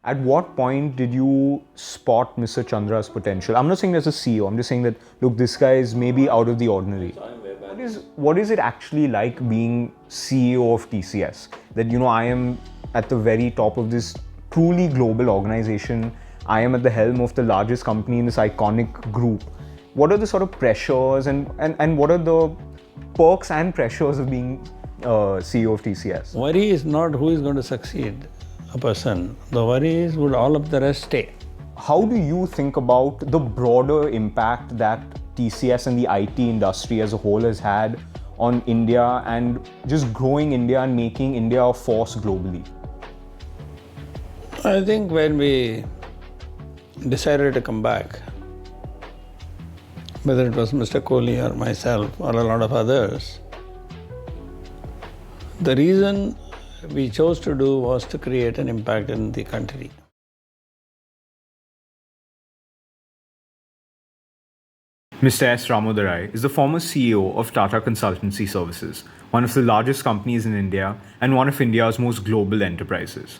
At what point did you spot Mr. Chandra's potential? I'm not saying as a CEO, I'm just saying that, look, this guy is maybe out of the ordinary. What is it actually like being CEO of TCS? That, I am at the very top of this truly global organization. I am at the helm of the largest company in this iconic group. What are the sort of pressures and what are the perks and pressures of being CEO of TCS? Worry is not who is going to succeed a person. The worry is would all of the rest stay. How do you think about the broader impact that TCS and the IT industry as a whole has had on India and just growing India and making India a force globally? I think when we decided to come back, whether it was Mr. Kohli or myself or a lot of others, the reason we chose to do was to create an impact in the country. Mr. S. Ramadorai is the former CEO of Tata Consultancy Services, one of the largest companies in India and one of India's most global enterprises.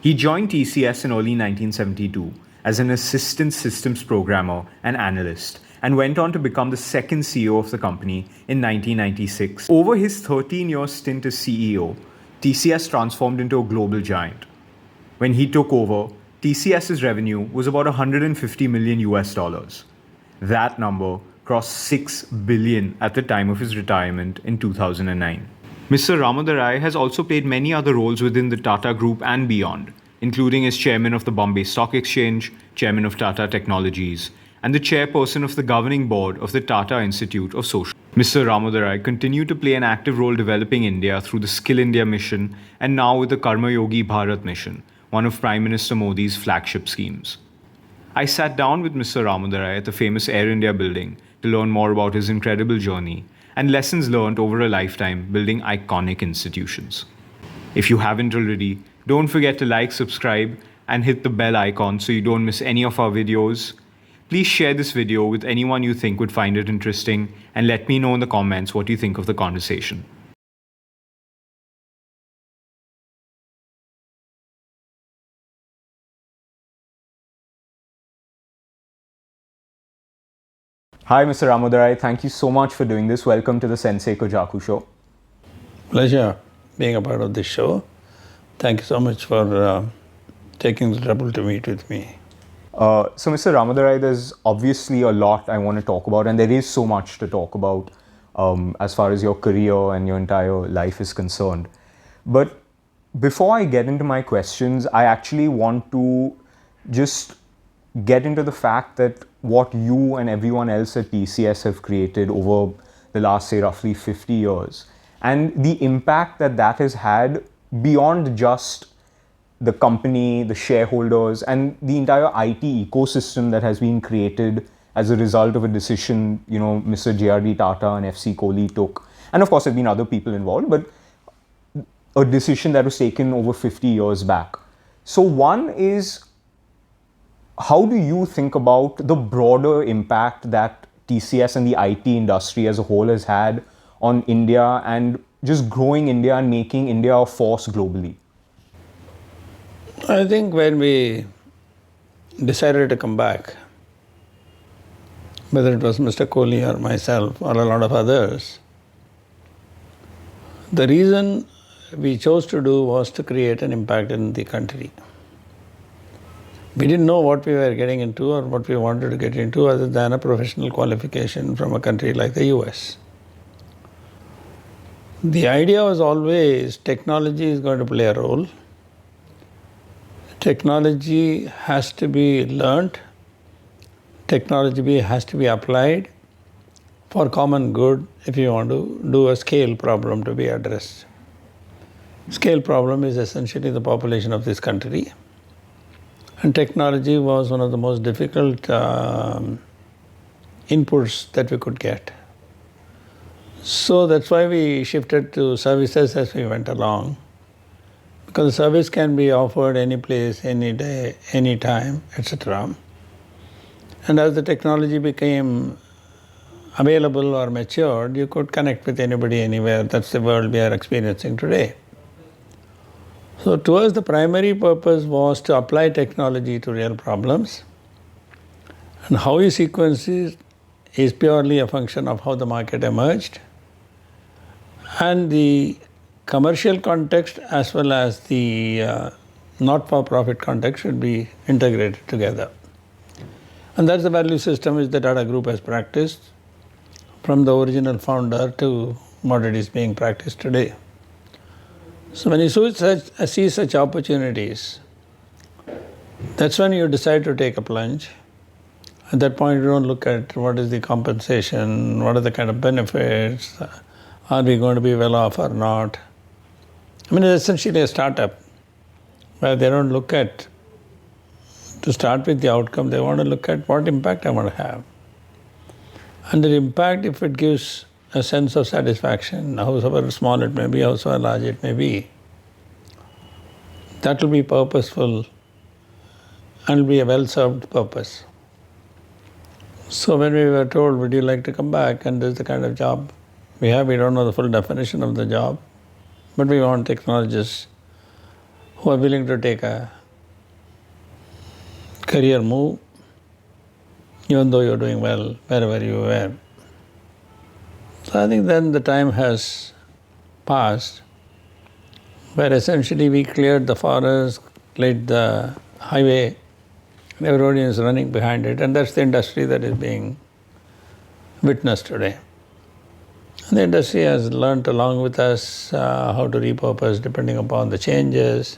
He joined TCS in early 1972 as an assistant systems programmer and analyst and went on to become the second CEO of the company in 1996. Over his 13-year stint as CEO, TCS transformed into a global giant. When he took over, TCS's revenue was about $150 million US. That number crossed $6 billion at the time of his retirement in 2009. Mr. Ramadorai has also played many other roles within the Tata Group and beyond, including as chairman of the Bombay Stock Exchange, chairman of Tata Technologies, and the chairperson of the governing board of the Tata Institute of Social. Mr. Ramadorai continued to play an active role developing India through the Skill India mission and now with the Karmayogi Bharat mission, one of Prime Minister Modi's flagship schemes. I sat down with Mr. Ramadorai at the famous Air India building to learn more about his incredible journey and lessons learned over a lifetime building iconic institutions. If you haven't already, don't forget to like, subscribe, and hit the bell icon so you don't miss any of our videos. Please share this video with anyone you think would find it interesting and let me know in the comments what you think of the conversation. Hi, Mr. Ramadorai. Thank you so much for doing this. Welcome to the Sensei Kujaku show. Pleasure being a part of this show. Thank you so much for taking the trouble to meet with me. So, Mr. Ramadorai, there's obviously a lot I want to talk about, and there is so much to talk about as far as your career and your entire life is concerned. But before I get into my questions, I actually want to just get into the fact that what you and everyone else at TCS have created over the last, say, roughly 50 years, and the impact that that has had beyond just the company, the shareholders, and the entire IT ecosystem that has been created as a result of a decision, Mr. JRD Tata and FC Kohli took. And of course, there have been other people involved, but a decision that was taken over 50 years back. So one is, how do you think about the broader impact that TCS and the IT industry as a whole has had on India and just growing India and making India a force globally? I think when we decided to come back, whether it was Mr. Kohli or myself or a lot of others, the reason we chose to do was to create an impact in the country. We didn't know what we were getting into or what we wanted to get into other than a professional qualification from a country like the US. The idea was always technology is going to play a role. Technology has to be learnt, technology has to be applied for common good if you want to do a scale problem to be addressed. Scale problem is essentially the population of this country. And technology was one of the most difficult inputs that we could get. So that's why we shifted to services as we went along. Because the service can be offered any place, any day, any time, etc. And as the technology became available or matured, you could connect with anybody, anywhere. That's the world we are experiencing today. So to us, the primary purpose was to apply technology to real problems. And how you sequence it is purely a function of how the market emerged. And the commercial context as well as the not-for-profit context should be integrated together. And that's the value system which the Tata Group has practiced from the original founder to what it is being practiced today. So when you see such opportunities, that's when you decide to take a plunge. At that point, you don't look at what is the compensation, what are the kind of benefits, are we going to be well off or not. I mean, it's essentially a startup where they don't look at, to start with the outcome, they want to look at what impact I want to have. And the impact, if it gives a sense of satisfaction, however small it may be, however large it may be, that will be purposeful and will be a well-served purpose. So when we were told, would you like to come back, and this is the kind of job we have, we don't know the full definition of the job, but we want technologists who are willing to take a career move, even though you're doing well wherever you were. So I think then the time has passed where essentially we cleared the forest, laid the highway, and everybody is running behind it, and that's the industry that is being witnessed today. And the industry has learned along with us how to repurpose depending upon the changes,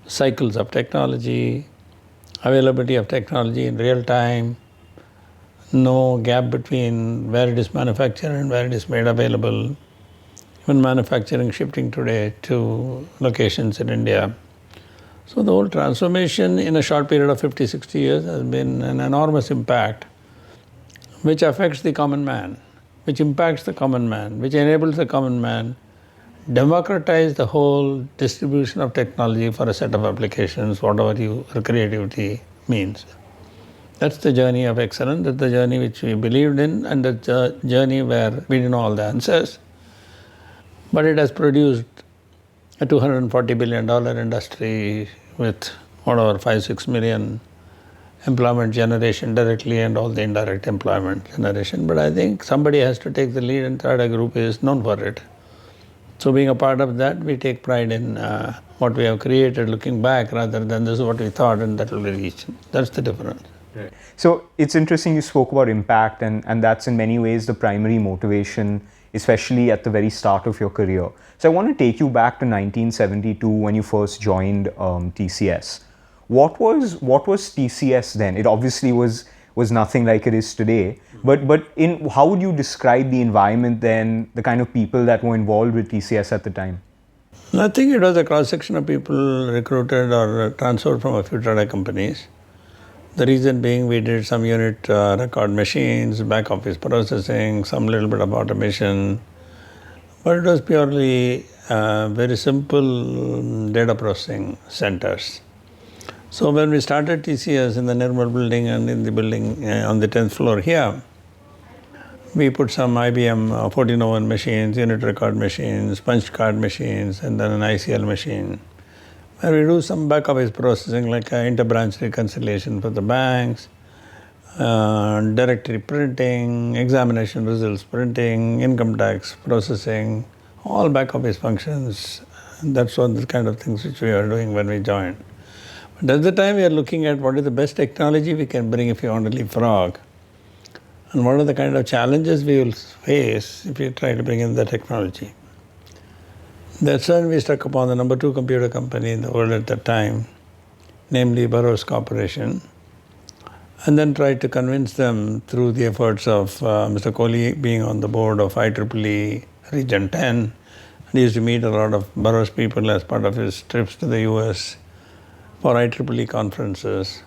cycles of technology, availability of technology in real time, no gap between where it is manufactured and where it is made available. Even manufacturing shifting today to locations in India. So the whole transformation in a short period of 50, 60 years has been an enormous impact which affects the common man, which impacts the common man, which enables the common man democratize the whole distribution of technology for a set of applications, whatever your creativity means. That's the journey of excellence, that's the journey which we believed in, and the journey where we didn't know all the answers. But it has produced a $240 billion industry with whatever 5-6 million employment generation directly and all the indirect employment generation. But I think somebody has to take the lead, and Tata Group is known for it. So being a part of that, we take pride in what we have created looking back rather than this is what we thought and that will be reached. That's the difference. Right. So it's interesting you spoke about impact, and that's in many ways the primary motivation, especially at the very start of your career. So I want to take you back to 1972 when you first joined TCS. What was TCS then? It obviously was nothing like it is today. But in how would you describe the environment then, the kind of people that were involved with TCS at the time? I think it was a cross-section of people recruited or transferred from a few Tata companies. The reason being we did some unit record machines, back office processing, some little bit of automation. But it was purely very simple data processing centers. So when we started TCS in the Nirmal building and in the building on the 10th floor here, we put some IBM 1401 machines, unit record machines, punch card machines, and then an ICL machine. And we do some back office processing like inter-branch reconciliation for the banks, directory printing, examination results printing, income tax processing, all back office functions. That's one of the kind of things which we are doing when we joined. But at the time we are looking at what is the best technology we can bring if you want to leapfrog, and what are the kind of challenges we will face if you try to bring in the technology. That's when we struck upon the number 2 computer company in the world at that time, namely Burroughs Corporation, and then tried to convince them through the efforts of Mr. Kohli being on the board of IEEE Region 10. And he used to meet a lot of Burroughs people as part of his trips to the US for IEEE conferences,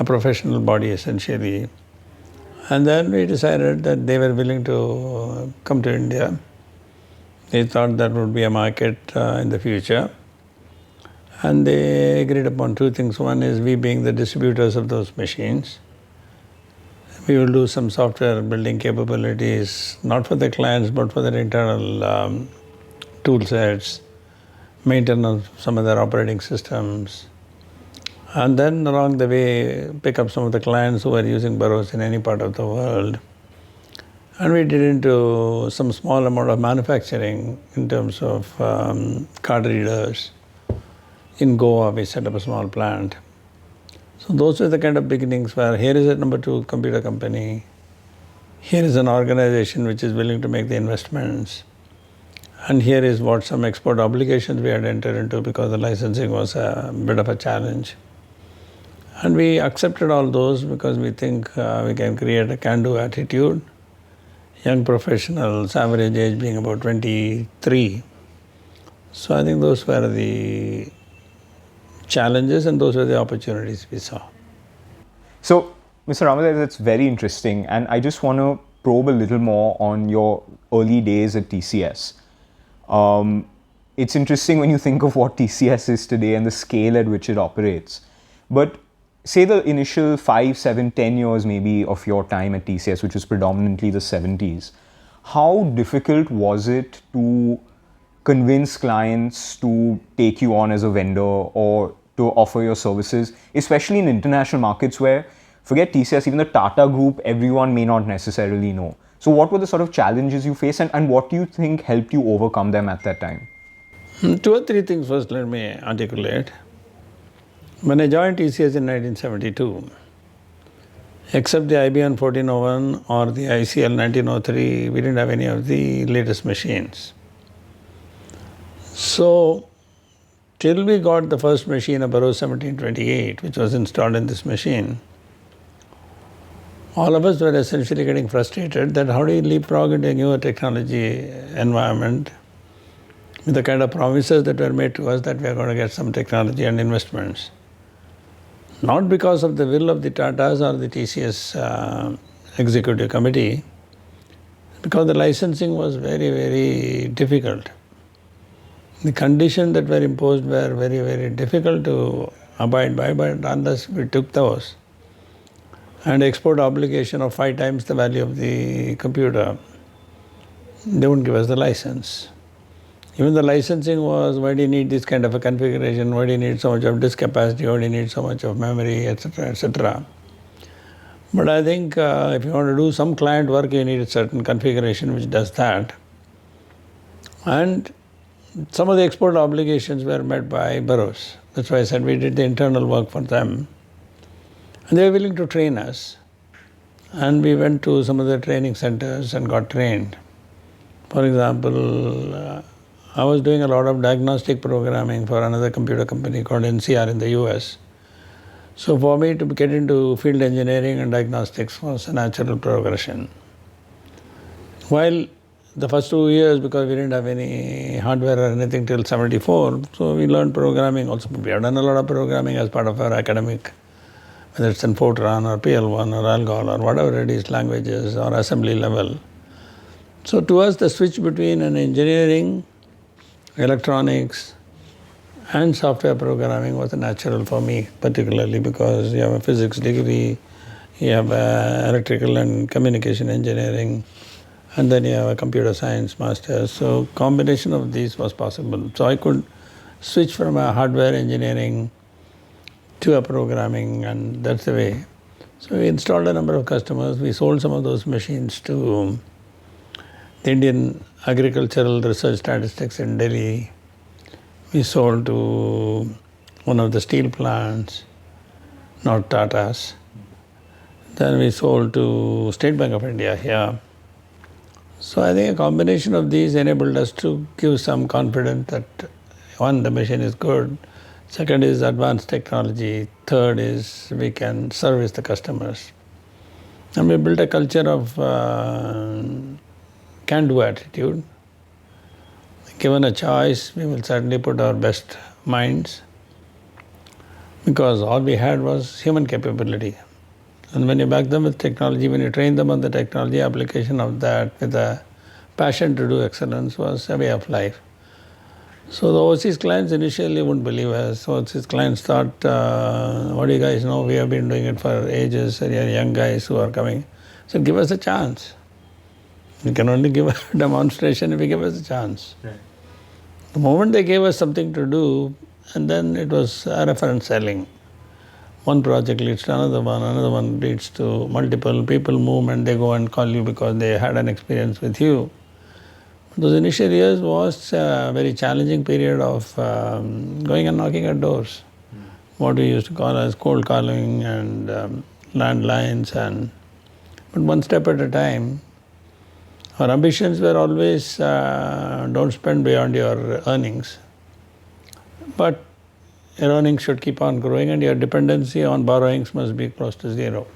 a professional body essentially. And then we decided that they were willing to come to India. They thought that would be a market in the future. And they agreed upon 2 things. One is we being the distributors of those machines, we will do some software building capabilities, not for the clients, but for their internal tool sets, maintenance of some of their operating systems, and then along the way pick up some of the clients who were using Burroughs in any part of the world. And we did into some small amount of manufacturing in terms of card readers. In Goa, we set up a small plant. So those were the kind of beginnings where here is a number 2 computer company, here is an organization which is willing to make the investments, and here is what some export obligations we had entered into because the licensing was a bit of a challenge. And we accepted all those because we think we can create a can-do attitude. Young professionals, average age being about 23. So I think those were the challenges and those were the opportunities we saw. So, Mr. Ramadorai, that's very interesting, and I just want to probe a little more on your early days at TCS. It's interesting when you think of what TCS is today and the scale at which it operates. But say the initial 5, 7, 10 years maybe of your time at TCS, which was predominantly the 70s, how difficult was it to convince clients to take you on as a vendor or to offer your services, especially in international markets where, forget TCS, even the Tata Group, everyone may not necessarily know. So what were the sort of challenges you faced, and what do you think helped you overcome them at that time? 2 or 3 things first let me articulate. When I joined TCS in 1972, except the IBM 1401 or the ICL 1903, we didn't have any of the latest machines. So, till we got the first machine, a Burroughs 1728, which was installed in this machine, all of us were essentially getting frustrated that how do you leapfrog into a newer technology environment with the kind of promises that were made to us that we are going to get some technology and investments. Not because of the will of the Tatas or the TCS executive committee, because the licensing was very, very difficult. The conditions that were imposed were very, very difficult to abide by, but unless we took those, and export obligation of 5 times the value of the computer, they wouldn't give us the license. Even the licensing was, why do you need this kind of a configuration, why do you need so much of disk capacity, why do you need so much of memory, etc., etc. But I think if you want to do some client work, you need a certain configuration which does that. And some of the export obligations were met by Burroughs. That's why I said we did the internal work for them. And they were willing to train us. And we went to some of the training centers and got trained. For example, I was doing a lot of diagnostic programming for another computer company called NCR in the US. So for me to get into field engineering and diagnostics was a natural progression. While the first 2 years, because we didn't have any hardware or anything till 74, so we learned programming also. We have done a lot of programming as part of our academic, whether it's in Fortran or PL1 or Algol or whatever it is, languages or assembly level. So to us, the switch between an engineering, electronics and software programming was natural for me, particularly because you have a physics degree, you have electrical and communication engineering, and then you have a computer science master's. So combination of these was possible. So I could switch from a hardware engineering to a programming, and that's the way. So we installed a number of customers. We sold some of those machines to the Indian Agricultural Research Statistics in Delhi. We sold to one of the steel plants, not Tata's. Then we sold to State Bank of India here. So I think a combination of these enabled us to give some confidence that one, the machine is good, second is advanced technology, third is we can service the customers. And we built a culture of can-do attitude. Given a choice, we will certainly put our best minds, because all we had was human capability. And when you back them with technology, when you train them on the technology application of that with a passion to do excellence, was a way of life. So the overseas clients initially wouldn't believe us. Overseas clients thought, what do you guys know? We have been doing it for ages, and you're young guys who are coming. So give us a chance. We can only give a demonstration if you give us a chance. Right. The moment they gave us something to do, and then it was reference selling. One project leads to another one leads to multiple people move and they go and call you because they had an experience with you. Those initial years was a very challenging period of going and knocking at doors. What we used to call as cold calling and landlines, but one step at a time. Our ambitions were always don't spend beyond your earnings, but your earnings should keep on growing and your dependency on borrowings must be close to zero.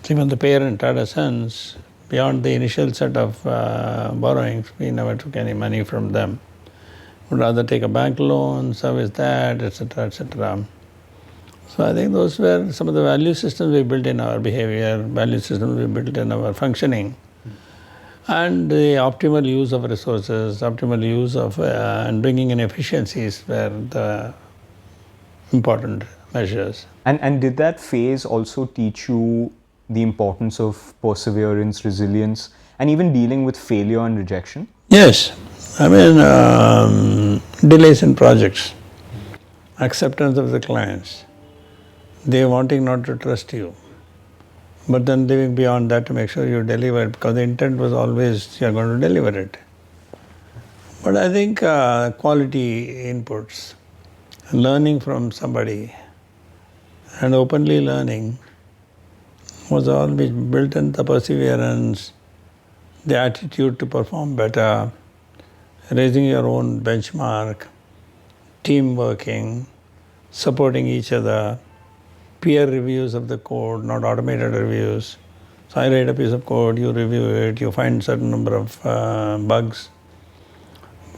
So even the parent had a sense, beyond the initial set of borrowings, we never took any money from them. Would rather take a bank loan, service that, etc., etc. So I think those were some of the value systems we built in our behavior, value systems we built in our functioning. And the optimal use of resources, optimal use of and bringing in efficiencies were the important measures. And did that phase also teach you the importance of perseverance, resilience, and even dealing with failure and rejection? Yes. I mean, delays in projects, acceptance of the clients, they wanting not to trust you, but then living beyond that to make sure you deliver it, because the intent was always you are going to deliver it. But I think quality inputs, learning from somebody and openly learning was all which built in the perseverance, the attitude to perform better, raising your own benchmark, team working, supporting each other, peer reviews of the code, not automated reviews. So I write a piece of code, you review it, you find certain number of bugs,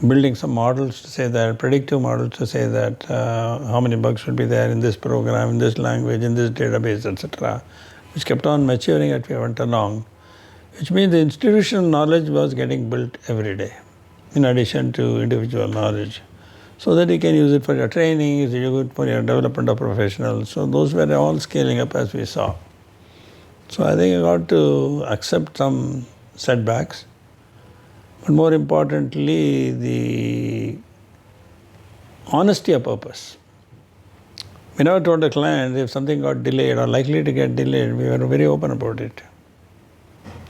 building some models to say that, predictive models to say that how many bugs should be there in this program, in this language, in this database, etc., which kept on maturing as we went along, which means the institutional knowledge was getting built every day, in addition to individual knowledge, so that you can use it for your training, use it for your development of professionals. So those were all scaling up as we saw. So I think I got to accept some setbacks, but more importantly, the honesty of purpose. We never told the client if something got delayed or likely to get delayed, we were very open about it.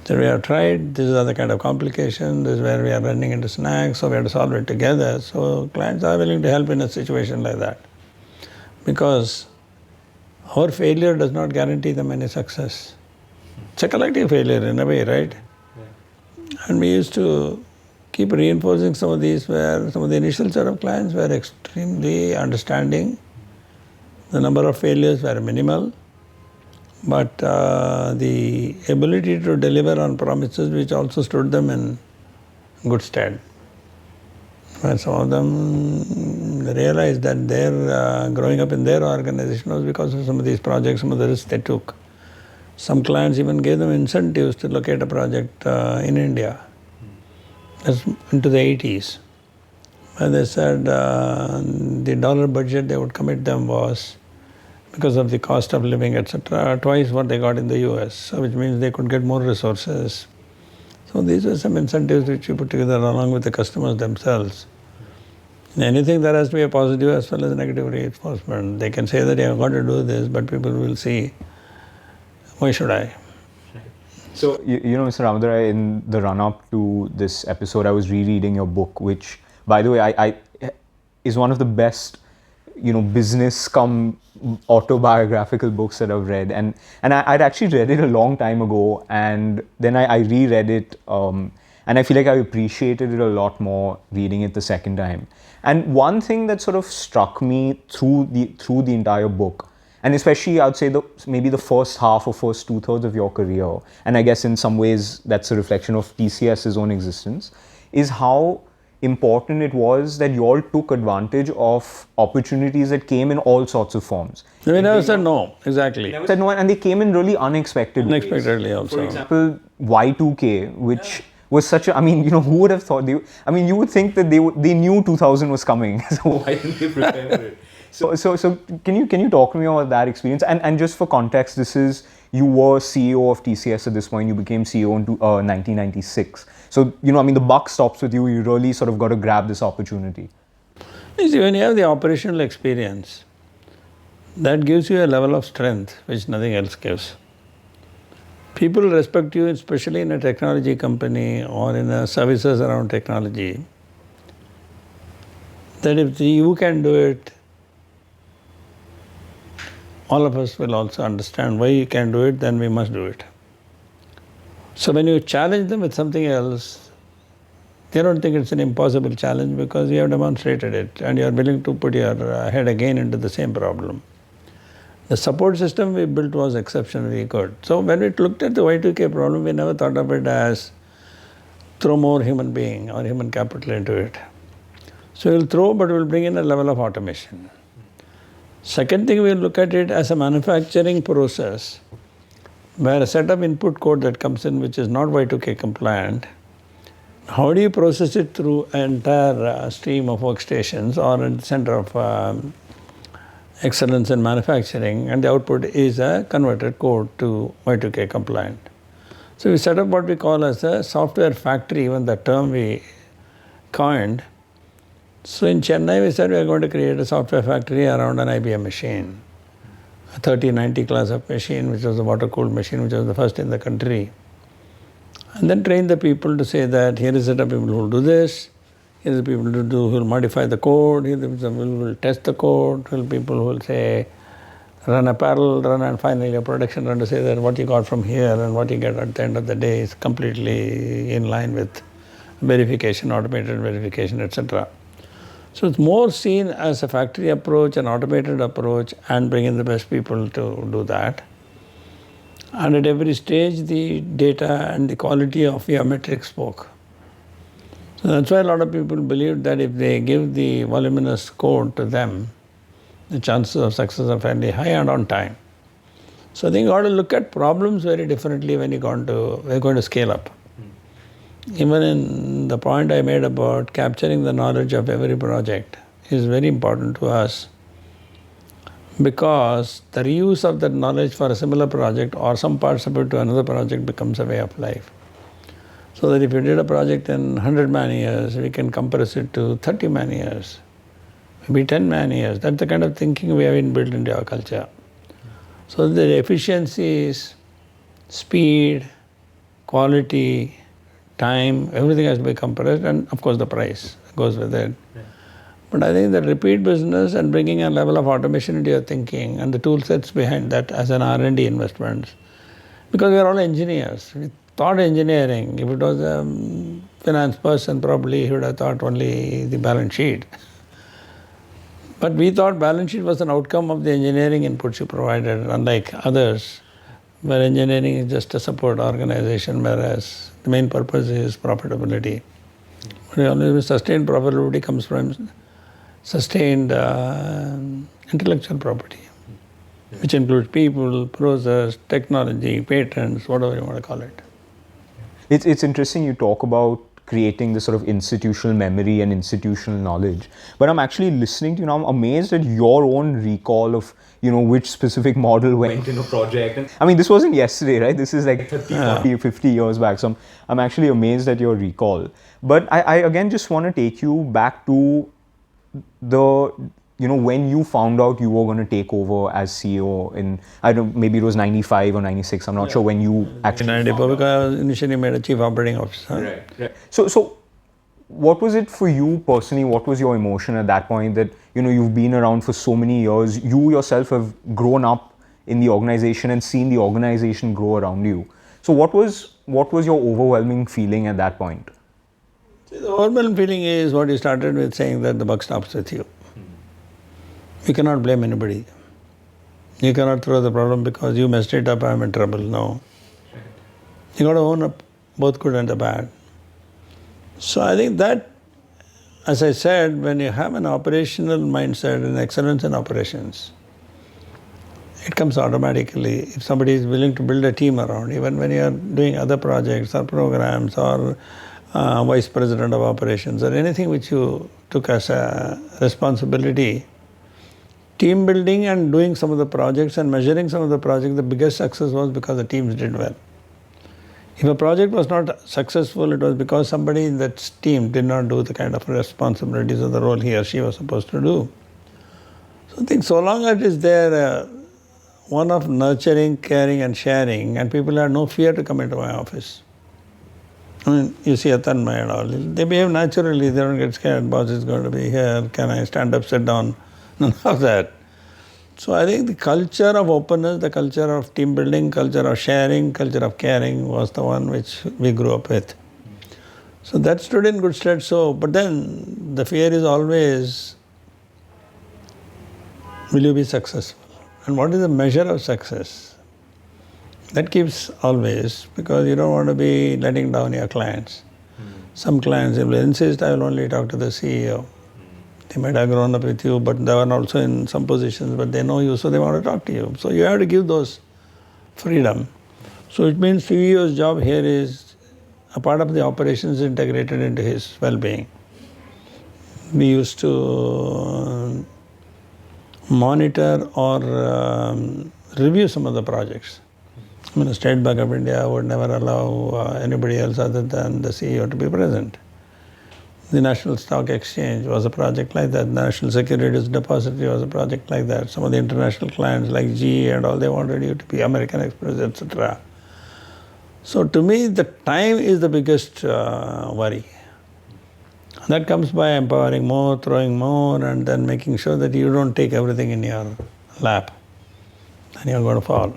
So we have tried, these are the kind of complications, this is where we are running into snags, so we have to solve it together. So clients are willing to help in a situation like that, because our failure does not guarantee them any success. It's a collective failure in a way, right? Yeah. And we used to keep reinforcing some of these where some of the initial set of clients were extremely understanding. The number of failures were minimal, but the ability to deliver on promises which also stood them in good stead. And some of them realized that their growing up in their organization was because of some of these projects, some of the risks they took. Some clients even gave them incentives to locate a project in India. That's into the 80s. And they said the dollar budget they would commit them was, because of the cost of living, etc., twice what they got in the US, so which means they could get more resources. So these were some incentives which we put together along with the customers themselves. Anything that has to be a positive as well as a negative reinforcement. They can say that you have got to do this, but people will see, why should I? So, you know, Mr. Ramadorai, in the run-up to this episode, I was rereading your book, which, by the way, I is one of the best, you know, business cum autobiographical books that I've read. And I'd actually read it a long time ago, and then I reread it, and I feel like I appreciated it a lot more reading it the second time. And one thing that sort of struck me through the entire book, and especially I'd say maybe the first half or first 2/3 of your career, and I guess in some ways that's a reflection of TCS's own existence, is how important it was that you all took advantage of opportunities that came in all sorts of forms. We never said no, exactly. Never said no, and they came in really unexpected ways. Unexpectedly also. For example, Y2K, which was such a, I mean, you know, who would have thought you would think that they knew 2000 was coming, so why didn't they prepare for it? So can you talk to me about that experience? And just for context, you were CEO of TCS at this point. You became CEO in 1996. So I mean, the buck stops with you. You really sort of got to grab this opportunity. You see, when you have the operational experience, that gives you a level of strength which nothing else gives. People respect you, especially in a technology company or in a services around technology, that if you can do it, all of us will also understand why you can do it, then we must do it. So when you challenge them with something else, they don't think it's an impossible challenge because you have demonstrated it and you are willing to put your head again into the same problem. The support system we built was exceptionally good. So when we looked at the Y2K problem, we never thought of it as throw more human being or human capital into it. So we'll throw, but we'll bring in a level of automation. Second thing, we'll look at it as a manufacturing process where a set of input code that comes in which is not Y2K compliant, how do you process it through an entire stream of workstations or a center of excellence in manufacturing, and the output is a converted code to Y2K compliant. So we set up what we call as a software factory, even the term we coined. So in Chennai, we said we are going to create a software factory around an IBM machine, a 3090 class of machine, which was a water-cooled machine, which was the first in the country. And then train the people to say that here is a set of people who will do this, here is the people who will modify the code, here is the people who will test the code, here are people who will say run a parallel run, and finally a production run to say that what you got from here and what you get at the end of the day is completely in line with verification, automated verification, etc. So it's more seen as a factory approach, an automated approach, and bring in the best people to do that. And at every stage, the data and the quality of your metrics spoke. So that's why a lot of people believe that if they give the voluminous code to them, the chances of success are fairly high and on time. So I think you got to look at problems very differently when we're going to scale up. Even in the point I made about capturing the knowledge of every project is very important to us, because the reuse of that knowledge for a similar project or some parts of it to another project becomes a way of life. So that if you did a project in 100 man-years, we can compress it to 30 man-years, maybe 10 man-years. That's the kind of thinking we have inbuilt into our culture. So the efficiencies, speed, quality, time, everything has to be compressed, and of course the price goes with it. Yeah. But I think the repeat business and bringing a level of automation into your thinking and the tool sets behind that as an R&D investments, because we are all engineers. We thought engineering, if it was a finance person, probably he would have thought only the balance sheet. But we thought balance sheet was an outcome of the engineering inputs you provided, unlike others, where engineering is just a support organization, whereas the main purpose is profitability. But always sustained profitability comes from sustained intellectual property, which includes people, process, technology, patents, whatever you want to call it. It's interesting you talk about creating this sort of institutional memory and institutional knowledge. But I'm actually listening to you now, I'm amazed at your own recall of, which specific model went in a project. And, I mean, this wasn't yesterday, right? This is like 30, 40, 50 years back. So I'm actually amazed at your recall. But I again just want to take you back to the, when you found out you were going to take over as CEO in, I don't know, maybe it was 95 or 96. I'm not sure when you actually. 94, because I was initially made a chief operating officer. Right. So what was it for you personally? What was your emotion at that point that, you've been around for so many years, you yourself have grown up in the organization and seen the organization grow around you. So what was your overwhelming feeling at that point? The overwhelming feeling is what you started with, saying that the buck stops with you. You cannot blame anybody. You cannot throw the problem because you messed it up, I'm in trouble. No. You got to own up both good and the bad. So I think that, as I said, when you have an operational mindset and excellence in operations, it comes automatically. If somebody is willing to build a team around, even when you are doing other projects or programs or vice president of operations or anything which you took as a responsibility, team building and doing some of the projects and measuring some of the projects, the biggest success was because the teams did well. If a project was not successful, it was because somebody in that team did not do the kind of responsibilities or the role he or she was supposed to do. So I think so long as it is there, one of nurturing, caring and sharing, and people have no fear to come into my office. I mean, you see Atanmay and all, they behave naturally, they don't get scared, boss is going to be here, can I stand up, sit down, none of that. So I think the culture of openness, the culture of team building, culture of sharing, culture of caring was the one which we grew up with. So that stood in good stead. So, but then the fear is always, will you be successful? And what is the measure of success? That keeps always, because you don't want to be letting down your clients. Some clients will insist, I will only talk to the CEO. They might have grown up with you, but they are also in some positions, but they know you, so they want to talk to you. So you have to give those freedom. So it means CEO's job here is a part of the operations integrated into his well-being. We used to monitor or review some of the projects. I mean, the State Bank of India would never allow anybody else other than the CEO to be present. The National Stock Exchange was a project like that. National Securities Depository was a project like that. Some of the international clients like GE and all, they wanted you to be American Express, etc. So to me, the time is the biggest worry. That comes by empowering more, throwing more, and then making sure that you don't take everything in your lap and you're going to fall.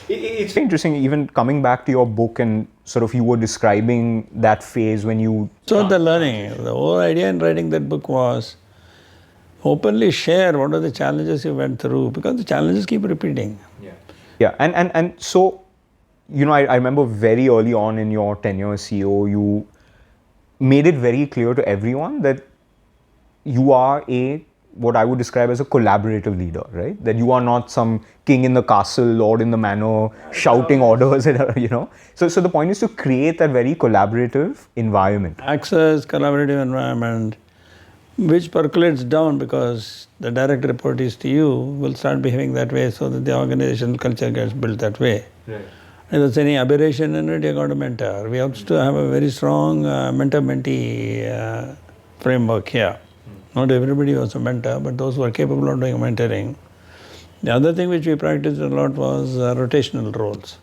It's interesting, even coming back to your book and sort of you were describing that phase when you... So the learning, the whole idea in writing that book was openly share what are the challenges you went through, because the challenges keep repeating. Yeah, and so, you know, I remember very early on in your tenure as CEO, you made it very clear to everyone that you are what I would describe as a collaborative leader, right? That you are not some king in the castle, lord in the manor, shouting orders, you know. So the point is to create that very collaborative environment. Access, collaborative environment, which percolates down because the direct report is to you, will start behaving that way so that the organizational culture gets built that way. Right. If there's any aberration in it, you're going to mentor. We have to have a very strong mentor-mentee framework here. Not everybody was a mentor, but those who are capable of doing mentoring. The other thing which we practiced a lot was rotational roles.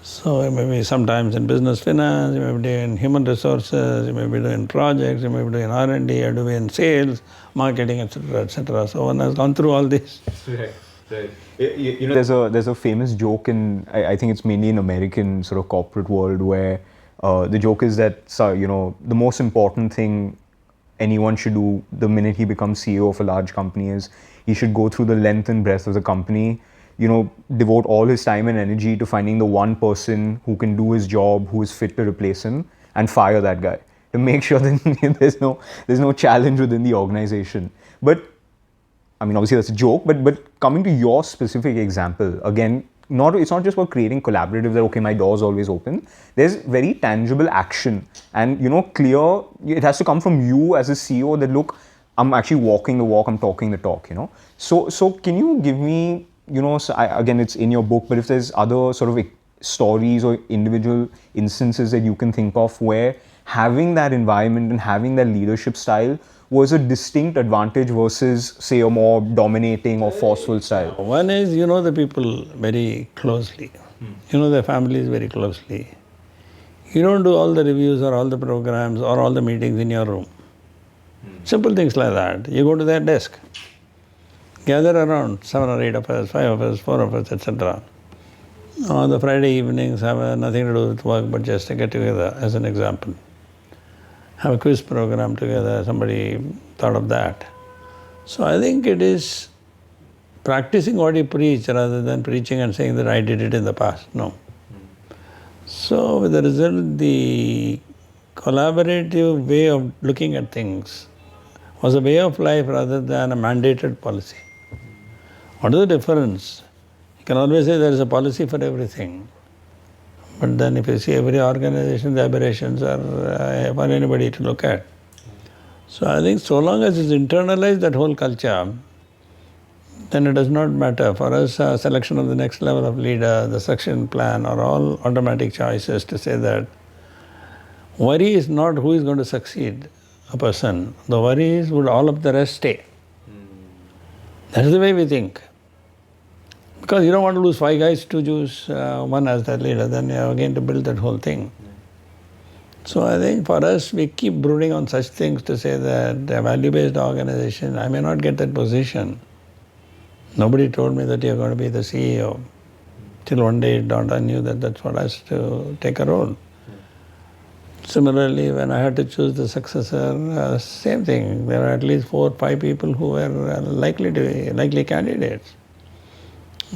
So maybe sometimes in business finance, you may be doing human resources, you may be doing projects, you may be doing R&D, you may be doing sales, marketing, etc., etc. So one has gone through all this. Right. You know, there's a famous joke in, I think it's mainly in American sort of corporate world, where the joke is that, you know, the most important thing anyone should do the minute he becomes CEO of a large company is he should go through the length and breadth of the company, you know, devote all his time and energy to finding the one person who can do his job, who is fit to replace him, and fire that guy to make sure that there's no challenge within the organization. But I mean, obviously that's a joke, but coming to your specific example, again, it's not just about creating collaborative that, okay, my door's always open. There's very tangible action and, you know, clear, it has to come from you as a CEO that, look, I'm actually walking the walk, I'm talking the talk, you know. So can you give me, you know, again, it's in your book, but if there's other sort of stories or individual instances that you can think of where having that environment and having that leadership style was a distinct advantage versus, say, a more dominating or forceful style? One is, you know the people very closely. You know their families very closely. You don't do all the reviews or all the programs or all the meetings in your room. Simple things like that. You go to their desk. Gather around 7 or 8 of us, 5 of us, 4 of us, etc. On the Friday evenings have nothing to do with work but just to get together, as an example. Have a quiz program together, somebody thought of that. So I think it is practicing what you preach rather than preaching and saying that I did it in the past. No. So with the result, the collaborative way of looking at things was a way of life rather than a mandated policy. What is the difference? You can always say there is a policy for everything. But then if you see every organization, the aberrations are for anybody to look at. So I think so long as it's internalized, that whole culture, then it does not matter. For us, selection of the next level of leader, the succession plan are all automatic choices to say that worry is not who is going to succeed a person. The worry is would all of the rest stay. That is the way we think. Because you don't want to lose 5 guys to choose one as the leader, then you have again to build that whole thing. So I think for us, we keep brooding on such things to say that a value-based organization, I may not get that position. Nobody told me that you're going to be the CEO. Till one day it dawned on you that that's what I has to take a role. Similarly, when I had to choose the successor, same thing. There were at least 4 or 5 people who were likely candidates.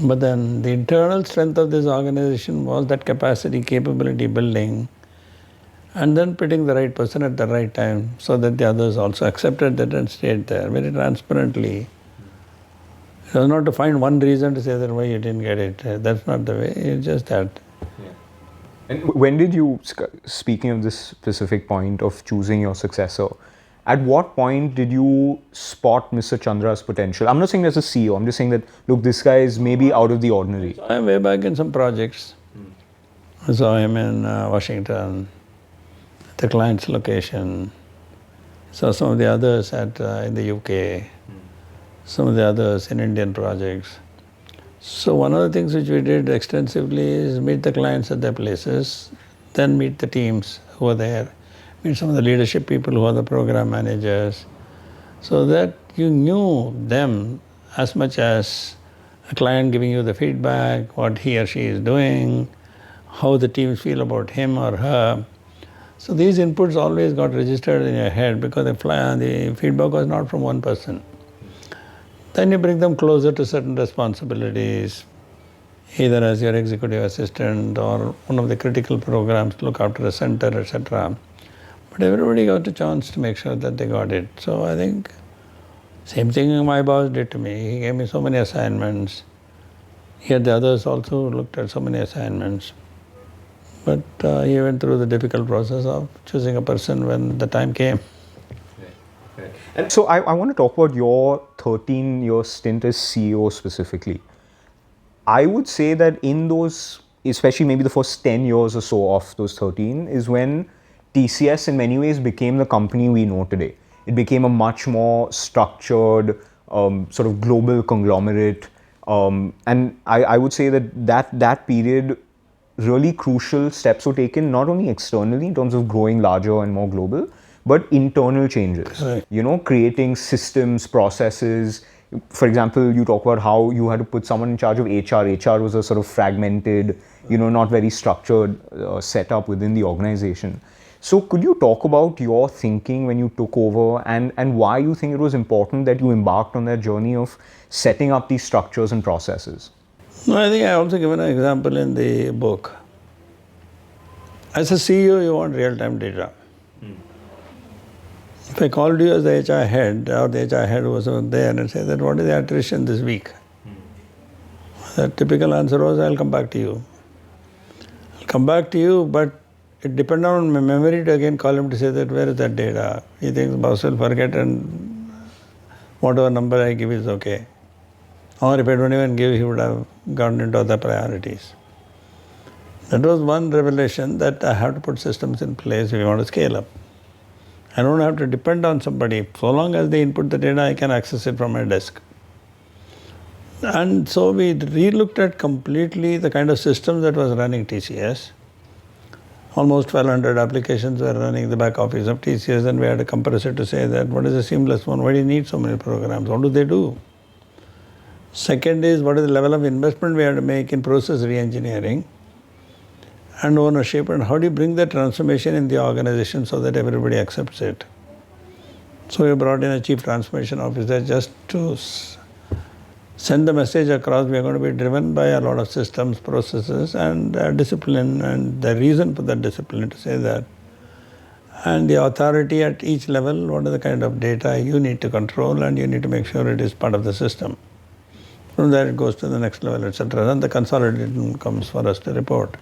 But then the internal strength of this organization was that capacity, capability building, and then putting the right person at the right time so that the others also accepted that and stayed there very transparently. It was not to find one reason to say that why you didn't get it. That's not the way. It's just that. Yeah. And when did you, speaking of this specific point of choosing your successor, at what point did you spot Mr. Chandra's potential? I'm not saying as a CEO, I'm just saying that, look, this guy is maybe out of the ordinary. I am way back in some projects. I saw him in Washington, at the client's location. Saw some of the others in the UK, some of the others in Indian projects. So one of the things which we did extensively is meet the clients at their places, then meet the teams who are there, meet some of the leadership people who are the program managers, so that you knew them as much as a client giving you the feedback, what he or she is doing, how the teams feel about him or her. So these inputs always got registered in your head because the feedback was not from one person. Then you bring them closer to certain responsibilities, either as your executive assistant or one of the critical programs to look after a center, etc. But everybody got a chance to make sure that they got it. So I think same thing my boss did to me. He gave me so many assignments. Yet the others also looked at so many assignments. But he went through the difficult process of choosing a person when the time came. And so I want to talk about your 13-year stint as CEO specifically. I would say that in those, especially maybe the first 10 years or so of those 13, is when TCS in many ways became the company we know today. It became a much more structured, sort of global conglomerate. And I would say that period, really crucial steps were taken, not only externally in terms of growing larger and more global, but internal changes. Right. Creating systems, processes. For example, you talk about how you had to put someone in charge of HR. HR was a sort of fragmented, not very structured setup within the organization. So could you talk about your thinking when you took over and why you think it was important that you embarked on that journey of setting up these structures and processes? No, I think I also given an example in the book. As a CEO, you want real-time data. If I called you as the HR head, or the HR head was there and said that what is the attrition this week? The typical answer was, I'll come back to you. I'll come back to you, but it depends on my memory to again call him to say that where is that data? He thinks boss will forget and whatever number I give is okay. Or if I don't even give, he would have gotten into other priorities. That was one revelation that I have to put systems in place if you want to scale up. I don't have to depend on somebody. So long as they input the data, I can access it from my desk. And so we re-looked at completely the kind of systems that was running TCS. Almost 1,200 applications were running the back office of TCS, and we had a compressor to say that what is a seamless one? Why do you need so many programs? What do they do? Second is what is the level of investment we have to make in process re-engineering and ownership, and how do you bring that transformation in the organization so that everybody accepts it. So we brought in a chief transformation officer just to send the message across. We are going to be driven by a lot of systems, processes and discipline, and the reason for that discipline to say that. And the authority at each level, what are the kind of data you need to control and you need to make sure it is part of the system. From there it goes to the next level, etc. Then the consolidation comes for us to report.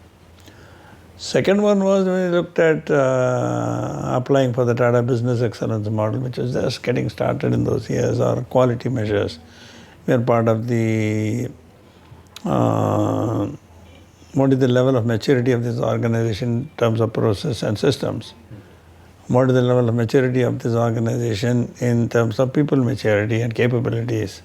Second one was when we looked at applying for the Tata Business Excellence model, which was just getting started in those years, or quality measures. We are part of the what is the level of maturity of this organization in terms of process and systems? What is the level of maturity of this organization in terms of people maturity and capabilities?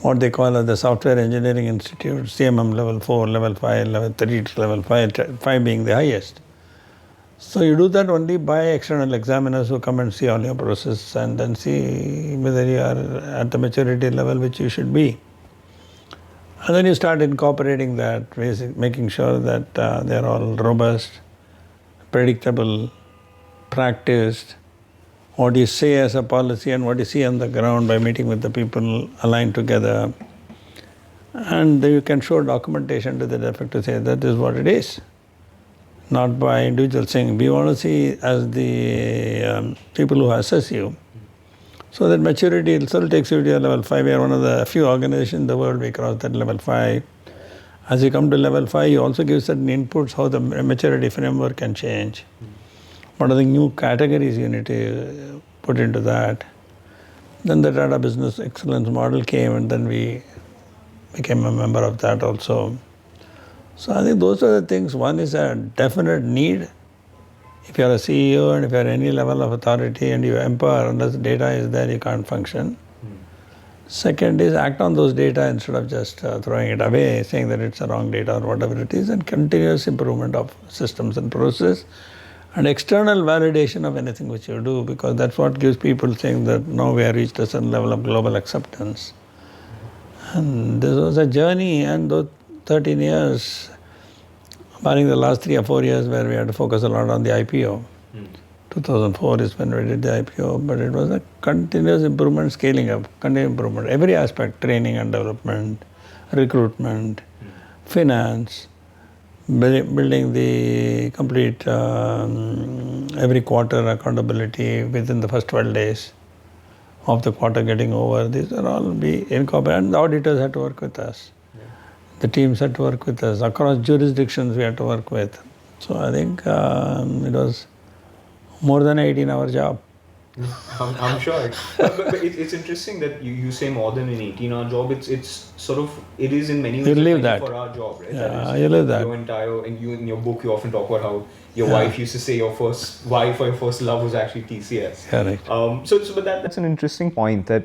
What they call as the Software Engineering Institute, CMM level 4, level 5, level 3 to level 5 being the highest. So you do that only by external examiners who come and see all your process and then see whether you are at the maturity level which you should be. And then you start incorporating that, making sure that they are all robust, predictable, practiced. What you say as a policy and what you see on the ground by meeting with the people aligned together. And then you can show documentation to that effect to say that is what it is. Not by individual saying, we want to see as the people who assess you. So that maturity itself takes you to level 5. We are one of the few organizations in the world we cross that level 5. As you come to level 5, you also give certain inputs how the maturity framework can change. What are the new categories you need to put into that? Then the Tata Business Excellence model came and then we became a member of that also. So I think those are the things. One is a definite need. If you are a CEO and if you are any level of authority and you empower, unless data is there, you can't function. Second is act on those data instead of just throwing it away, saying that it's a wrong data or whatever it is, and continuous improvement of systems and process and external validation of anything which you do, because that's what gives people saying that now we have reached a certain level of global acceptance. And this was a journey, and those 13 years, barring the last 3 or 4 years where we had to focus a lot on the IPO. 2004 is when we did the IPO, but it was a continuous improvement, scaling up, continuous improvement. Every aspect, training and development, recruitment, finance, building the complete every quarter accountability within the first 12 days of the quarter getting over. These are all be incorporated, and the auditors had to work with us. The teams had to work with us. Across jurisdictions we had to work with. So I think it was more than an 18-hour job. I'm sure. But it's interesting that you say more than an 18-hour job. It's sort of, it is in many ways You a live that. 24-hour job, right? Yeah, that is you live that. Your entire, and you in your book you often talk about how your wife used to say your first wife or your first love was actually TCS. Correct. But that's an interesting point that,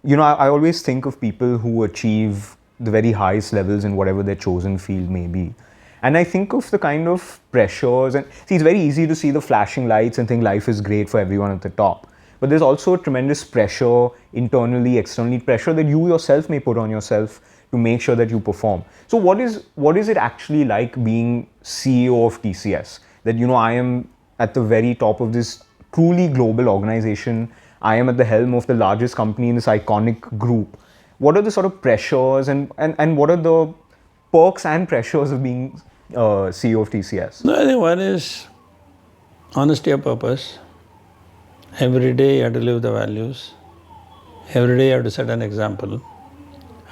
I always think of people who achieve the very highest levels in whatever their chosen field may be. And I think of the kind of pressures, and see, it's very easy to see the flashing lights and think life is great for everyone at the top. But there's also a tremendous pressure, internally, externally, pressure that you yourself may put on yourself to make sure that you perform. So what is it actually like being CEO of TCS? That, I am at the very top of this truly global organization. I am at the helm of the largest company in this iconic group. What are the sort of pressures and what are the perks and pressures of being CEO of TCS? No, I think one is honesty of purpose. Every day you have to live the values. Every day you have to set an example.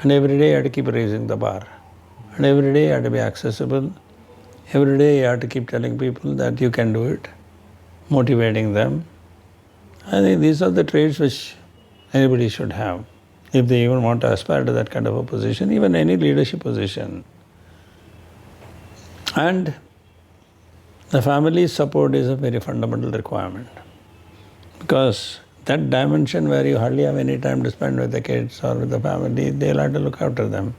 And every day you have to keep raising the bar. And every day you have to be accessible. Every day you have to keep telling people that you can do it, motivating them. I think these are the traits which anybody should have if they even want to aspire to that kind of a position, even any leadership position. And the family's support is a very fundamental requirement, because that dimension where you hardly have any time to spend with the kids or with the family, they'll have to look after them.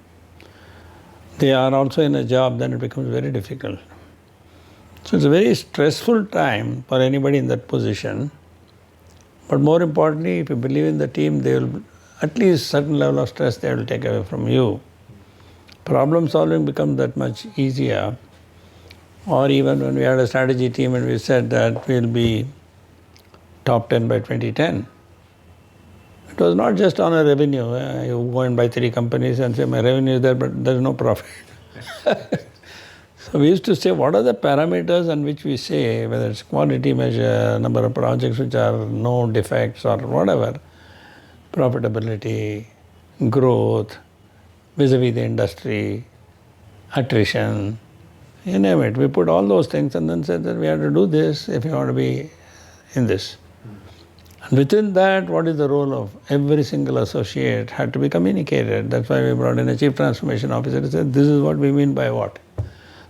They are also in a job, then it becomes very difficult. So it's a very stressful time for anybody in that position. But more importantly, if you believe in the team, they will, at least certain level of stress they will take away from you. Problem solving becomes that much easier. Or even when we had a strategy team and we said that we'll be top 10 by 2010. It was not just on a revenue. You go and buy 3 companies and say, my revenue is there, but there's no profit. So we used to say, what are the parameters on which we say, whether it's quality measure, number of projects which are no defects or whatever, profitability, growth, vis-a-vis the industry, attrition, you name it. We put all those things and then said that we have to do this if you want to be in this. And within that, what is the role of every single associate had to be communicated. That's why we brought in a chief transformation officer to say, this is what we mean by what.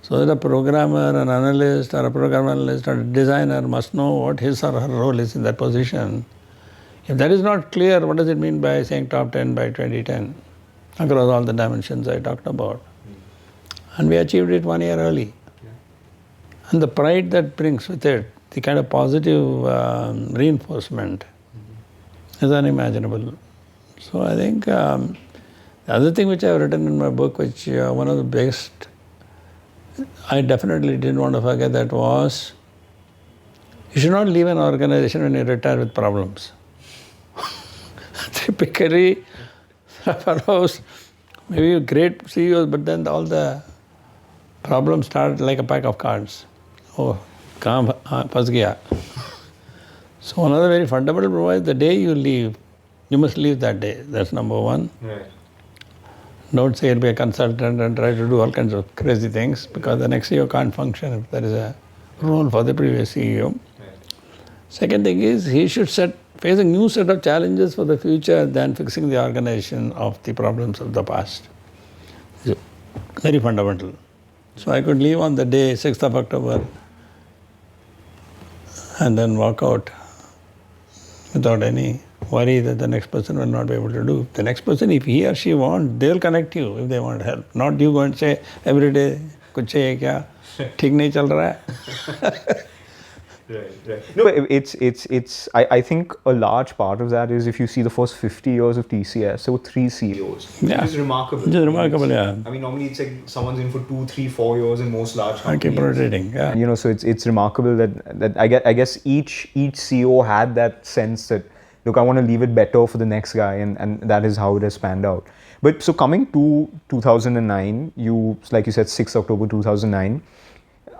So that a programmer, an analyst, or a program analyst, or a designer must know what his or her role is in that position. If that is not clear, what does it mean by saying top 10 by 2010 across all the dimensions I talked about? And we achieved it 1 year early. And the pride that brings with it, the kind of positive reinforcement is unimaginable. So I think the other thing which I have written in my book, which one of the best, I definitely didn't want to forget, that was, you should not leave an organization when you retire with problems. Typically, fellows, maybe great CEOs, but then all the problems start like a pack of cards. Oh, kahan phas gaya. So another very fundamental problem is the day you leave, you must leave that day. That's number one. Right. Don't say you'll be a consultant and try to do all kinds of crazy things, because the next CEO can't function if there is a role for the previous CEO. Right. Second thing is, he should face a new set of challenges for the future than fixing the organization of the problems of the past. Very fundamental. So I could leave on the day, 6th of October, and then walk out without any worry that the next person will not be able to do. The next person, if he or she wants, they'll connect you if they want help. Not you go and say every day, कुछ चाहिए क्या? ठीक नहीं चल रहा है. Right. No, I think a large part of that is if you see the first 50 years of TCS, there were 3 CEOs. Yeah. Which is remarkable. Which is remarkable, yeah. I mean, normally it's like someone's in for 2, 3, 4 years in most large I companies. keep rotating, yeah. You know, so it's remarkable that I guess each CEO had that sense that, look, I want to leave it better for the next guy, and that is how it has panned out. But so coming to 2009, like you said, 6 October 2009,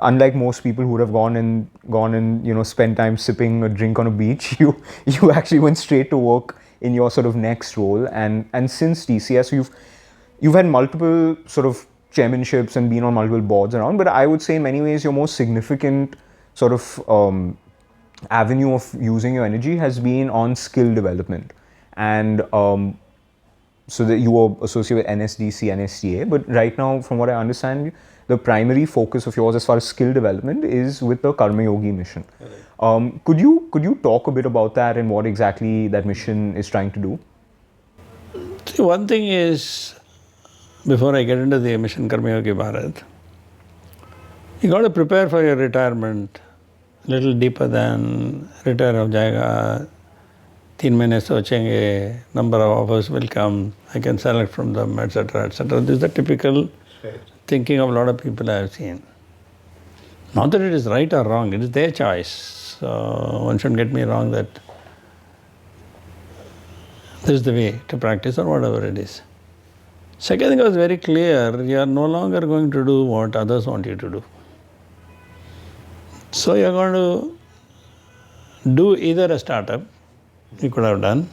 unlike most people who would have gone and spent time sipping a drink on a beach, you actually went straight to work in your sort of next role. And since TCS, you've had multiple sort of chairmanships and been on multiple boards around. But I would say in many ways your most significant sort of avenue of using your energy has been on skill development. And so that you were associated with NSDC, NSTA, but right now, from what I understand, the primary focus of yours as far as skill development is with the Karmayogi mission. Okay. Could you talk a bit about that and what exactly that mission is trying to do? See, one thing is, before I get into the mission Karmayogi Bharat, you got to prepare for your retirement a little deeper than retire ho jayega, 3 mahine sochenge, number of offers will come, I can select from them, etc., etc. This is the typical thinking of a lot of people I have seen. Not that it is right or wrong, it is their choice. So one shouldn't get me wrong that this is the way to practice or whatever it is. Second thing was very clear, you are no longer going to do what others want you to do. So you are going to do either a startup, you could have done,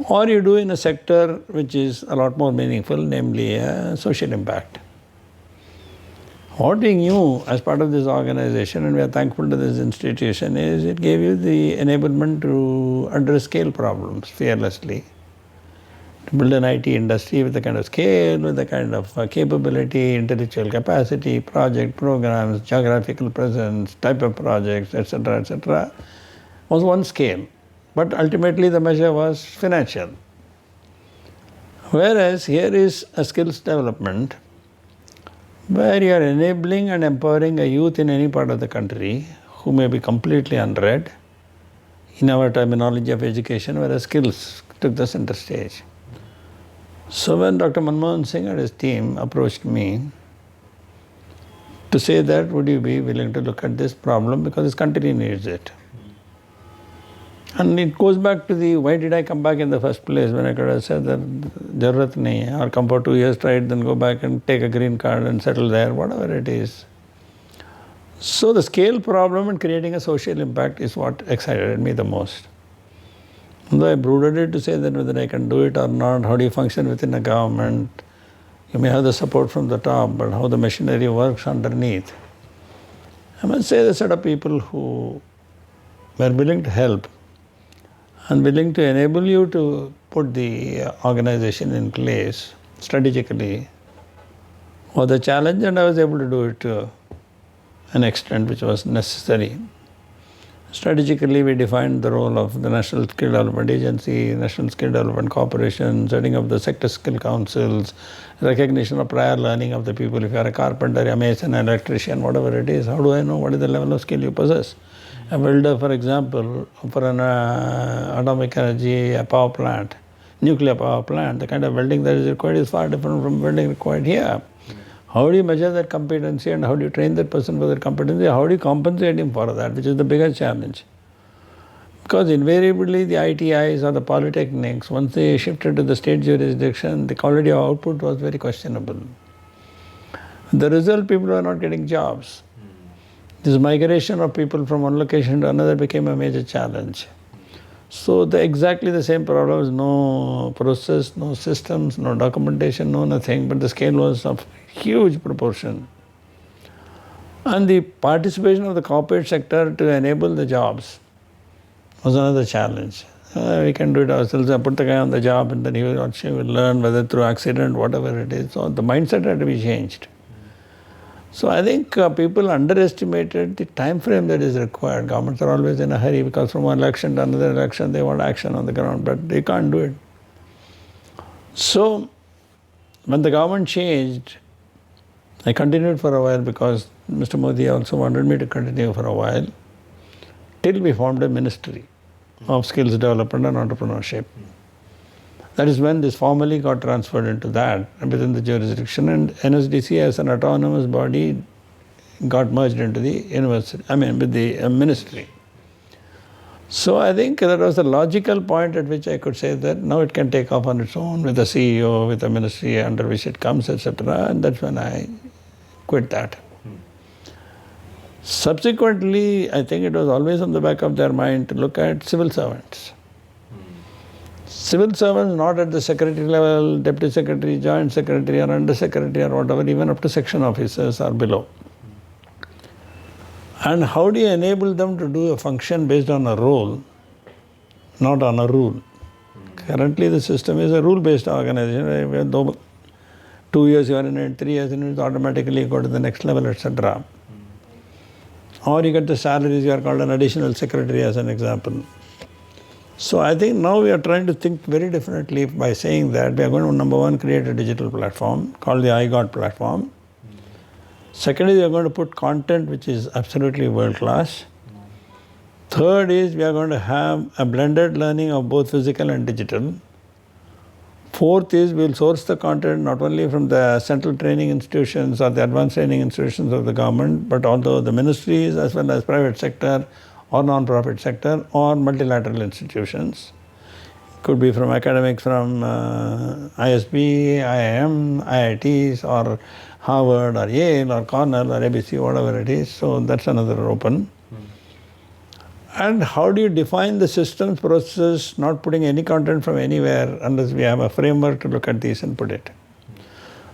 or you do in a sector which is a lot more meaningful, namely a social impact. What we knew as part of this organization, and we are thankful to this institution, is it gave you the enablement to address scale problems fearlessly. To build an IT industry with the kind of scale, with the kind of capability, intellectual capacity, project programs, geographical presence, type of projects, etc., was one scale. But ultimately the measure was financial. Whereas here is a skills development where you are enabling and empowering a youth in any part of the country who may be completely unread, in our terminology of education, whereas skills took the center stage. So when Dr. Manmohan Singh and his team approached me to say that, would you be willing to look at this problem because this country needs it? And it goes back to the why did I come back in the first place when I could have said that Jarurat nahi hai, or come for 2 years, try it, then go back and take a green card and settle there, whatever it is. So the scale problem and creating a social impact is what excited me the most. Though I brooded it to say that whether I can do it or not, how do you function within a government? You may have the support from the top, but how the machinery works underneath. I must say the set of people who were willing to help and willing to enable you to put the organization in place strategically was the challenge, and I was able to do it to an extent which was necessary. Strategically, we defined the role of the National Skill Development Agency, National Skill Development Corporation, setting up the sector skill councils, recognition of prior learning of the people. If you are a carpenter, a mason, an electrician, whatever it is, how do I know what is the level of skill you possess? A welder, for example, for an atomic energy power plant, nuclear power plant, the kind of welding that is required is far different from welding required here. How do you measure that competency, and how do you train that person for that competency? How do you compensate him for that, which is the biggest challenge? Because invariably the ITIs or the polytechnics, once they shifted to the state jurisdiction, the quality of output was very questionable. The result, people were not getting jobs. This migration of people from one location to another became a major challenge. So exactly the same problems, no process, no systems, no documentation, no nothing, but the scale was of huge proportion. And the participation of the corporate sector to enable the jobs was another challenge. We can do it ourselves. I put the guy on the job and then he or she will learn, whether through accident, whatever it is. So the mindset had to be changed. So I think people underestimated the time frame that is required. Governments are always in a hurry because from one election to another election they want action on the ground, but they can't do it. So when the government changed, I continued for a while because Mr. Modi also wanted me to continue for a while, till we formed a ministry of skills development and entrepreneurship. That is when this formally got transferred into that within the jurisdiction, and NSDC as an autonomous body got merged into the university, with the ministry. So I think that was a logical point at which I could say that now it can take off on its own with a CEO, with a ministry under which it comes, etc. And that's when I quit that. Subsequently, I think it was always on the back of their mind to look at civil servants. Civil servants not at the secretary level, deputy secretary, joint secretary or under secretary or whatever, even up to section officers or below. And how do you enable them to do a function based on a role, not on a rule? Currently the system is a rule-based organization. 2 years you are in it, 3 years in it, automatically go to the next level, etc. Or you get the salaries, you are called an additional secretary as an example. So I think now we are trying to think very differently by saying that we are going to, number one, create a digital platform called the iGod platform. Second is we are going to put content which is absolutely world class. Third is we are going to have a blended learning of both physical and digital. Fourth is we will source the content not only from the central training institutions or the advanced training institutions of the government, but also the ministries as well as private sector or non-profit sector or multilateral institutions. Could be from academics from ISB, IIM, IITs or Harvard or Yale or Cornell or ABC, whatever it is. So that's another open. And how do you define the systems, processes, not putting any content from anywhere unless we have a framework to look at these and put it.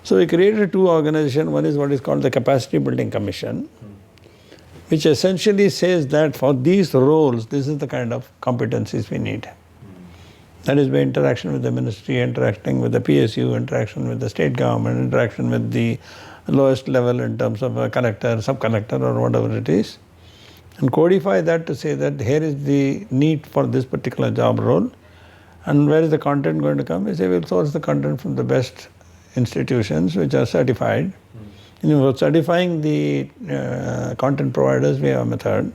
So we created two organizations. One is what is called the Capacity Building Commission, which essentially says that for these roles, this is the kind of competencies we need. That is by interaction with the ministry, interacting with the PSU, interaction with the state government, interaction with the lowest level in terms of a collector, sub-collector or whatever it is. And codify that to say that here is the need for this particular job role. And where is the content going to come? We say we'll source the content from the best institutions which are certified. For certifying the content providers, we have a method.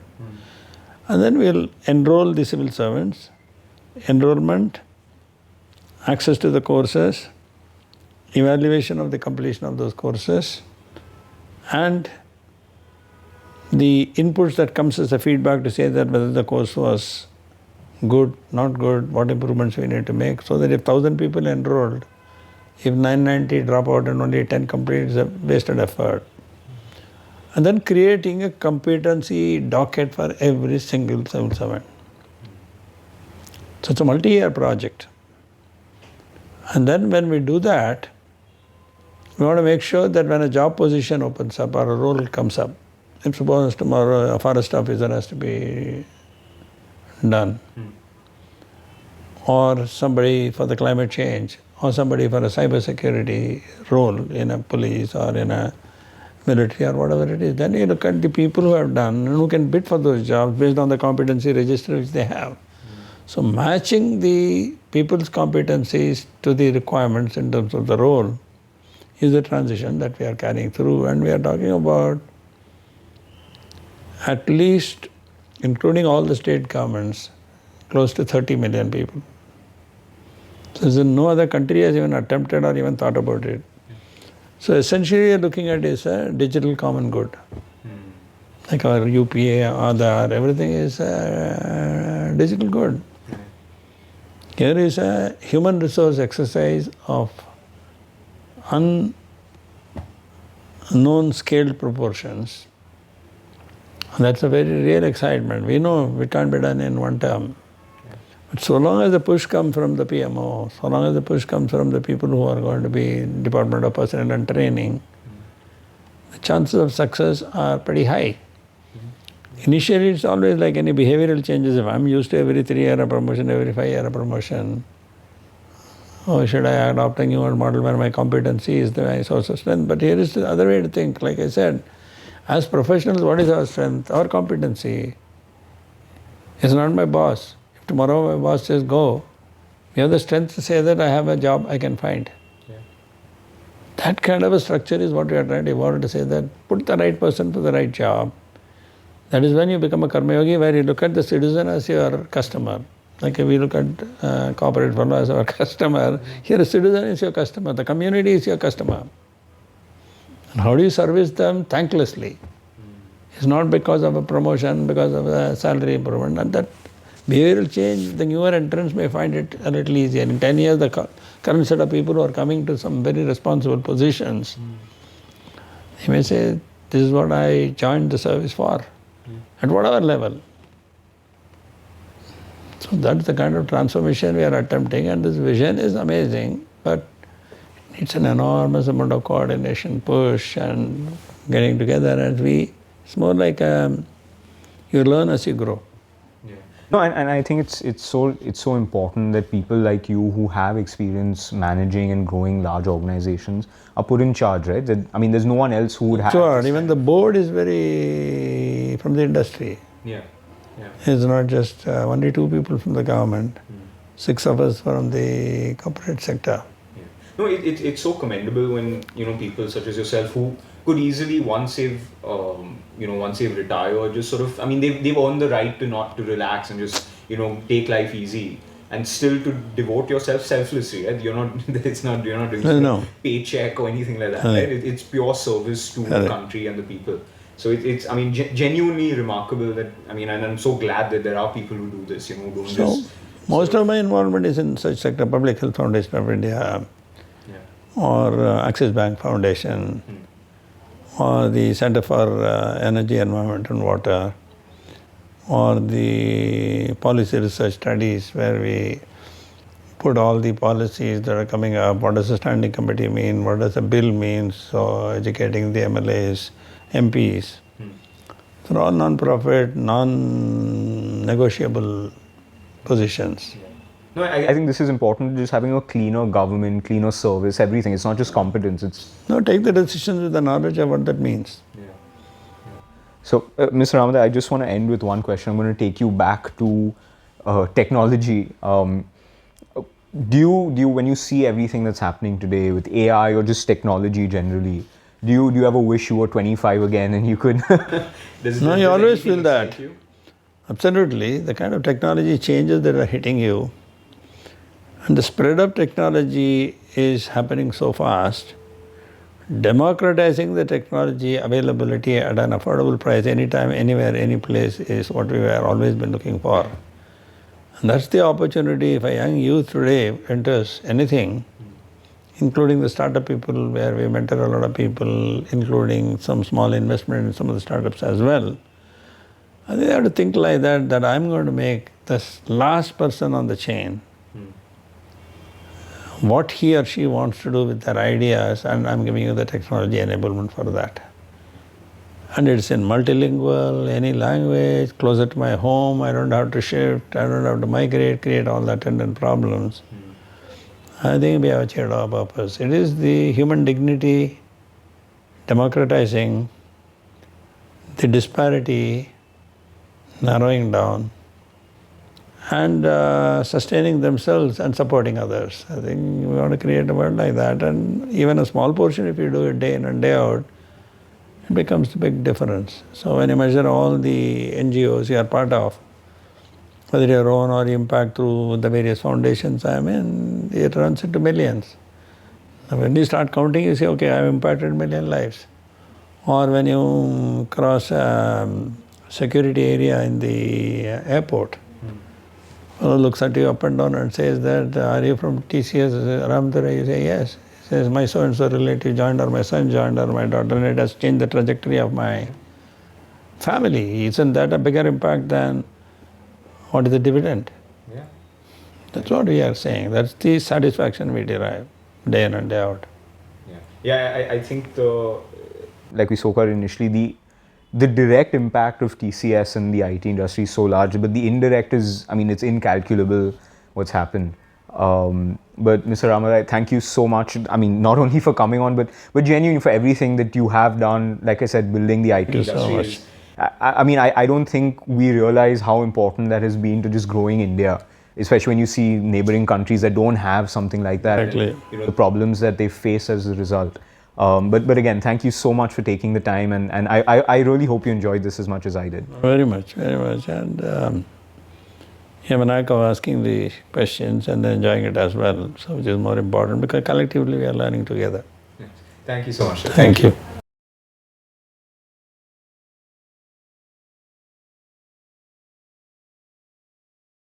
And then we'll enroll the civil servants, enrollment, access to the courses, evaluation of the completion of those courses, and the inputs that comes as a feedback to say that whether the course was good, not good, what improvements we need to make, so that if 1,000 people enrolled, if 990 drop out and only 10 complete, it's a wasted effort. And then creating a competency docket for every single civil servant. So it's a multi-year project. And then when we do that, we want to make sure that when a job position opens up or a role comes up, if suppose tomorrow a forest officer has to be done, or somebody for the climate change, or somebody for a cybersecurity role in a police or in a military or whatever it is. Then you look at the people who have done and who can bid for those jobs based on the competency register which they have. So matching the people's competencies to the requirements in terms of the role is the transition that we are carrying through, and we are talking about at least, including all the state governments, close to 30 million people. So no other country has even attempted or even thought about it. So essentially you're looking at is a digital common good. Like our UPA, Aadhaar, everything is a digital good. Here is a human resource exercise of unknown scaled proportions. And that's a very real excitement. We know it can't be done in one term. But so long as the push comes from the PMO, so long as the push comes from the people who are going to be Department of Personnel and Training, the chances of success are pretty high. Initially, it's always like any behavioral changes. If I'm used to every 3-year a promotion, every 5-year a promotion, or should I adopt a newer model where my competency is my source of strength? But here is the other way to think. Like I said, as professionals, what is our strength? Our competency is not my boss. If tomorrow my boss says go, we have the strength to say that I have a job I can find. Yeah. That kind of a structure is what we are trying to evolve, to say that put the right person for the right job. That is when you become a Karmayogi, where you look at the citizen as your customer. Like we look at corporate fellow as our customer, here a citizen is your customer, the community is your customer. And how do you service them? Thanklessly. It's not because of a promotion, because of a salary improvement. And that behavioral change, the newer entrants may find it a little easier. In 10 years, the current set of people who are coming to some very responsible positions, they may say, this is what I joined the service for, at whatever level. So that's the kind of transformation we are attempting, and this vision is amazing, but it's an enormous amount of coordination, push, and getting together. And it's more like you learn as you grow. Yeah. No, and I think it's so important that people like you who have experience managing and growing large organizations are put in charge, right? That, I mean, there's no one else who would have. Sure, even the board is very from the industry. Yeah. It's not just only 2 people from the government, 6 of us from the corporate sector. Yeah. No, it's so commendable when people such as yourself who could easily once they've retired, just sort of, I mean, they've earned the right to relax and just take life easy and still to devote yourself selflessly. Right? You're not doing a paycheck or anything like that. Right? It's pure service to the country and the people. So it's I mean, genuinely remarkable that, I mean, and I'm so glad that there are people who do this, who don't just... Most of my involvement is in such sector, Public Health Foundation of India, or Axis Bank Foundation, or the Center for Energy, Environment and Water, or the Policy Research Studies, where we put all the policies that are coming up, what does a standing committee mean, what does a bill mean, so educating the MLAs, MPs. They're all non-profit, non-negotiable positions. Yeah. No, I think this is important, just having a cleaner government, cleaner service, everything. It's not just competence, it's... No, take the decisions with the knowledge of what that means. Yeah. So, Mr. Ramadorai, I just want to end with one question. I'm going to take you back to technology. Do you, when you see everything that's happening today with AI or just technology generally, do you ever wish you were 25 again and you could... No, you always feel that. Absolutely. The kind of technology changes that are hitting you, and the spread of technology is happening so fast. Democratizing the technology availability at an affordable price anytime, anywhere, any place is what we have always been looking for. And that's the opportunity. If a young youth today enters anything, including the startup people, where we mentor a lot of people, including some small investment in some of the startups as well. And they have to think like that I'm going to make this last person on the chain what he or she wants to do with their ideas, and I'm giving you the technology enablement for that. And it's in multilingual, any language, closer to my home, I don't have to shift, I don't have to migrate, create all the attendant problems. I think we have achieved our purpose. It is the human dignity, democratizing, the disparity, narrowing down, and sustaining themselves and supporting others. I think we want to create a world like that, and even a small portion, if you do it day in and day out, it becomes a big difference. So when you measure all the NGOs you are part of, whether your own or impact through the various foundations, I mean, it runs into millions. And when you start counting, you say, okay, I've impacted 1,000,000 lives. Or when you cross a security area in the airport, fellow looks at you up and down and says that, are you from TCS, Ramadorai? You say, yes. He says, my so-and-so relative joined, or my son joined, or my daughter, and it has changed the trajectory of my family. Isn't that a bigger impact than what is the dividend? Yeah. That's what we are saying. That's the satisfaction we derive day in and day out. Yeah, I think like we spoke about initially, the direct impact of TCS and the IT industry is so large, but the indirect is, I mean, it's incalculable what's happened. But Mr. Ramadorai, thank you so much. I mean, not only for coming on, but genuinely for everything that you have done. Like I said, building the IT industry. So much. I mean, I don't think we realize how important that has been to just growing India, especially when you see neighboring countries that don't have something like that. Exactly. You know, the problems that they face as a result. But again, thank you so much for taking the time, and I really hope you enjoyed this as much as I did. Very much, very much. And you have a knack of asking the questions and then enjoying it as well, so which is more important, because collectively we are learning together. Thank you so much. Thank you.